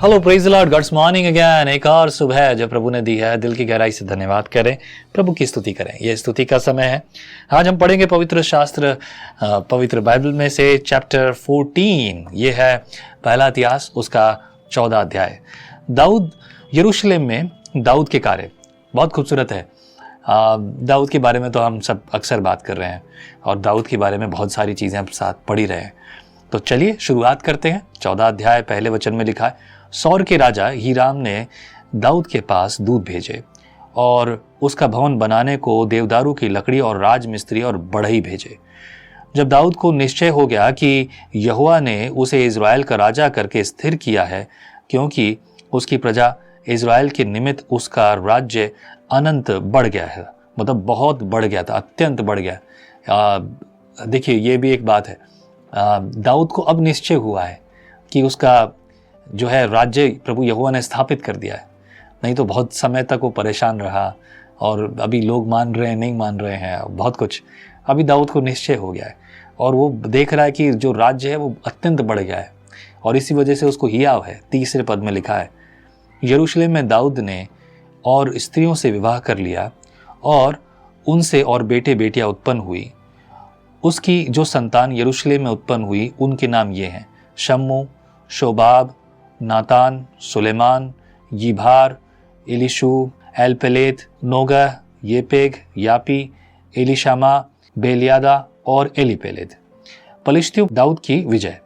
Hello praise the lord, God's morning again. एक और सुबह जो प्रभु ने दी है, दिल की गहराई से धन्यवाद करें, प्रभु की स्तुति करें। यह स्तुति का समय है। आज हम पढ़ेंगे पवित्र शास्त्र, पवित्र बाइबल में से चैप्टर 14। ये है पहला इतिहास, उसका 14 अध्याय। दाऊद यरूशलेम में दाऊद के कार्य बहुत खूबसूरत है। दाऊद के बारे में तो हम सब अक्सर बात कर रहे हैं और दाऊद के बारे में बहुत सारी चीज़ें हम साथ पढ़ ही रहे हैं। तो चलिए शुरुआत करते हैं। 14 अध्याय पहले वचन में लिखा है, सौर के राजा हीराम ने दाऊद के पास दूत भेजे और उसका भवन बनाने को देवदारू की लकड़ी और राजमिस्त्री और बढ़ई भेजे। जब दाऊद को निश्चय हो गया कि यहोवा ने उसे इज़राइल का राजा करके स्थिर किया है, क्योंकि उसकी प्रजा इज़राइल के निमित्त उसका राज्य अनंत बढ़ गया है, मतलब बहुत बढ़ गया था, अत्यंत बढ़ गया। देखिए, ये भी एक बात है। दाऊद को अब निश्चय हुआ है कि उसका जो है राज्य प्रभु यहोवा ने स्थापित कर दिया है। नहीं तो बहुत समय तक वो परेशान रहा और अभी लोग मान रहे हैं, नहीं मान रहे हैं, बहुत कुछ। अभी दाऊद को निश्चय हो गया है और वो देख रहा है कि जो राज्य है वो अत्यंत बढ़ गया है और इसी वजह से उसको हियाव है। 3 पद में लिखा है, यरूशलेम में दाऊद ने और स्त्रियों से विवाह कर लिया और उनसे और बेटे बेटियां उत्पन्न हुई। उसकी जो संतान यरूशलेम में उत्पन्न हुई उनके नाम ये हैं, शम्मू, शोबाब, नातान, सुलेमान, यिभार, एलिशू, एलपेलेत, नोगह, येपेग, यापी, एलिशामा, बेलियादा और एलीपेलेत। पलिश्तियों दाऊद की विजय।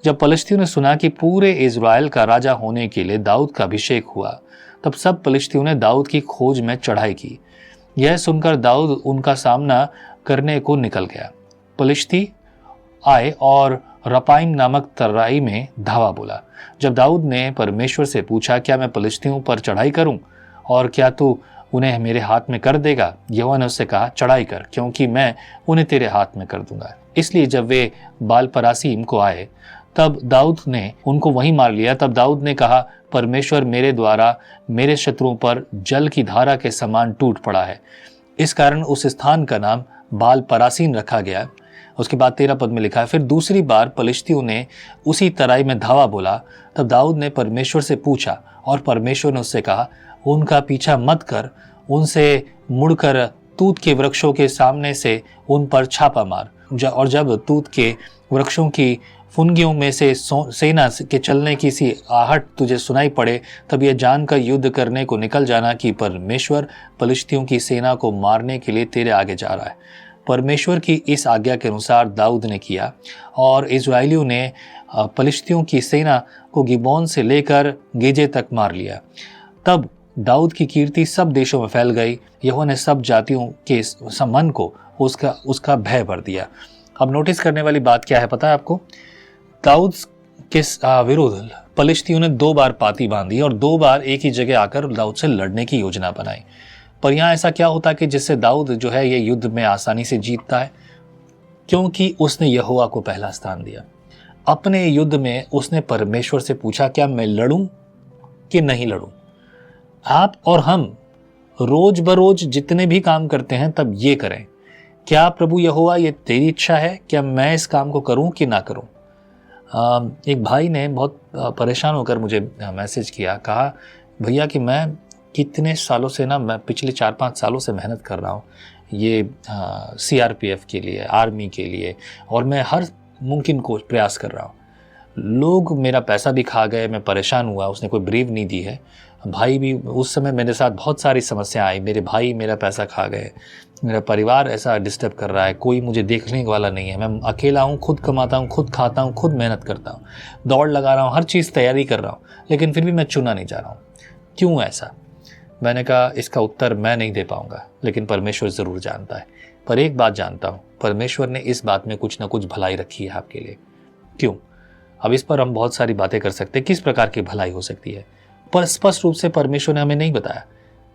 जब पलिश्तियों ने सुना कि पूरे इज़राइल का राजा होने के लिए दाऊद का अभिषेक हुआ, तब सब पलिश्तियों ने दाऊद की खोज में चढ़ाई की। यह सुनकर दाऊद उनका सामना करने को निकल गया। पलिश्ती आए और रपाइम नामक तराई में धावा बोला। जब दाऊद ने परमेश्वर से पूछा, क्या मैं पलिश्तियों पर चढ़ाई करूं और क्या तू उन्हें मेरे हाथ में कर देगा? यहोवा ने उससे कहा, चढ़ाई कर, क्योंकि मैं उन्हें तेरे हाथ में कर दूंगा। इसलिए जब वे बाल परासीम को आए तब दाऊद ने उनको वहीं मार लिया। तब दाऊद ने कहा, परमेश्वर मेरे द्वारा मेरे शत्रुओं पर जल की धारा के समान टूट पड़ा है। इस कारण उस स्थान का नाम बाल परासीम रखा गया। उसके बाद 13 पद में लिखा है, फिर दूसरी बार पलिश्तियों ने उसी तराई में धावा बोला। तब दाऊद ने परमेश्वर से पूछा और परमेश्वर ने उससे कहा, उनका पीछा मत कर, उनसे मुड़कर तूत के वृक्षों के सामने से उन पर छापा मार। और जब तूत के वृक्षों की फुनगियों में से सेना के चलने की सी आहट तुझे सुनाई पड़े, तब यह जानकर युद्ध करने को निकल जाना कि परमेश्वर पलिश्तियों की सेना को मारने के लिए तेरे आगे जा रहा है। परमेश्वर की इस आज्ञा के अनुसार दाऊद ने किया और इज़राइलियों ने पलिश्तियों की सेना को गिबोन से लेकर गेजे तक मार लिया। तब दाऊद की कीर्ति सब देशों में फैल गई। यहोवा ने सब जातियों के मन को उसका भय भर दिया। अब नोटिस करने वाली बात क्या है पता है आपको? दाऊद के विरुद्ध पलिश्तियों ने 2 बार पाती बांधी और 2 बार एक ही जगह आकर दाऊद से लड़ने की योजना बनाई। पर यहाँ ऐसा क्या होता है कि जिससे दाऊद जो है ये युद्ध में आसानी से जीतता है? क्योंकि उसने यहोवा को पहला स्थान दिया। अपने युद्ध में उसने परमेश्वर से पूछा, क्या मैं लड़ूं कि नहीं लड़ूं? आप और हम रोज बरोज जितने भी काम करते हैं तब ये करें, क्या प्रभु यहोवा ये तेरी इच्छा है, क्या मैं इस काम को करूं कि ना करूं? एक भाई ने बहुत परेशान होकर मुझे मैसेज किया, कहा भैया कि मैं कितने सालों से ना, मैं पिछले 4-5 सालों से मेहनत कर रहा हूँ ये CRPF के लिए, आर्मी के लिए, और मैं हर मुमकिन को प्रयास कर रहा हूँ। लोग मेरा पैसा भी खा गए, मैं परेशान हुआ, उसने कोई ब्रीफ नहीं दी है। भाई भी उस समय मेरे साथ बहुत सारी समस्या आई, मेरे भाई मेरा पैसा खा गए, मेरा परिवार ऐसा डिस्टर्ब कर रहा है, कोई मुझे देखने वाला नहीं है, मैं अकेला हूँ, खुद कमाता हूँ, खुद खाता हूँ, खुद मेहनत करता हूँ, दौड़ लगा रहा हूँ, हर चीज़ तैयारी कर रहा हूँ, लेकिन फिर भी मैं चुना नहीं जा रहा हूँ। क्यों ऐसा? मैंने कहा इसका उत्तर मैं नहीं दे पाऊंगा, लेकिन परमेश्वर ज़रूर जानता है। पर एक बात जानता हूँ, परमेश्वर ने इस बात में कुछ ना कुछ भलाई रखी है आपके लिए। क्यों? अब इस पर हम बहुत सारी बातें कर सकते हैं, किस प्रकार की भलाई हो सकती है, पर स्पष्ट रूप से परमेश्वर ने हमें नहीं बताया।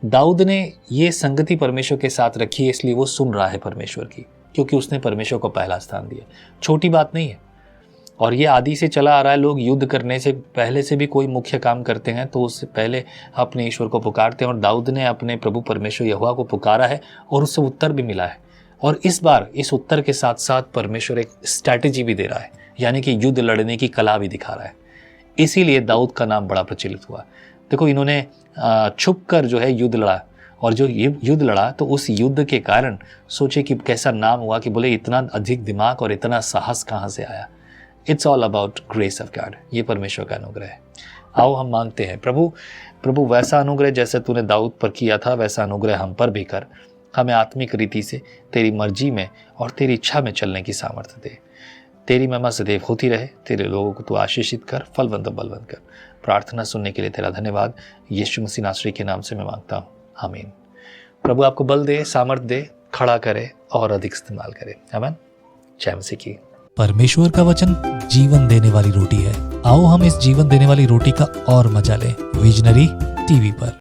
दाऊद ने ये संगति परमेश्वर के साथ रखी है, इसलिए वो सुन रहा है परमेश्वर की, क्योंकि उसने परमेश्वर को पहला स्थान दिया। छोटी बात नहीं है और ये आदि से चला आ रहा है। लोग युद्ध करने से पहले से भी कोई मुख्य काम करते हैं तो उससे पहले अपने ईश्वर को पुकारते हैं, और दाऊद ने अपने प्रभु परमेश्वर यहोवा को पुकारा है और उससे उत्तर भी मिला है। और इस बार इस उत्तर के साथ साथ परमेश्वर एक स्ट्रैटेजी भी दे रहा है, यानी कि युद्ध लड़ने की कला भी दिखा रहा है। इसीलिए दाऊद का नाम बड़ा प्रचलित हुआ। देखो, इन्होंने छुप कर जो है युद्ध लड़ा, और जो ये युद्ध लड़ा तो उस युद्ध के कारण सोचे कि कैसा नाम हुआ, कि बोले इतना अधिक दिमाग और इतना साहस कहाँ से आया। It's all about grace of God, ये परमेश्वर का अनुग्रह है। आओ हम मांगते हैं, प्रभु वैसा अनुग्रह जैसे तूने दाऊद पर किया था वैसा अनुग्रह हम पर भी कर। हमें आत्मिक रीति से तेरी मर्जी में और तेरी इच्छा में चलने की सामर्थ्य दे। तेरी महिमा सदैव होती रहे। तेरे लोगों को तू आशीषित कर, फलवंत और बलवंत कर। प्रार्थना सुनने के लिए तेरा धन्यवाद। यीशु मसीह नासरी के नाम से मैं मांगता हूँ, आमीन। प्रभु आपको बल दे, सामर्थ दे, खड़ा करे और अधिक इस्तेमाल करे। आमीन। जय मसीह की। परमेश्वर का वचन जीवन देने वाली रोटी है। आओ हम इस जीवन देने वाली रोटी का और मजा लें विजनरी टीवी पर।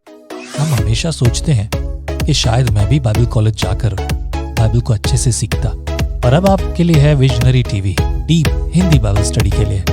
हम हमेशा सोचते हैं कि शायद मैं भी बाइबल कॉलेज जाकर बाइबल को अच्छे से सीखता, पर अब आपके लिए है visionary TV, deep Hindi Bible study के लिए।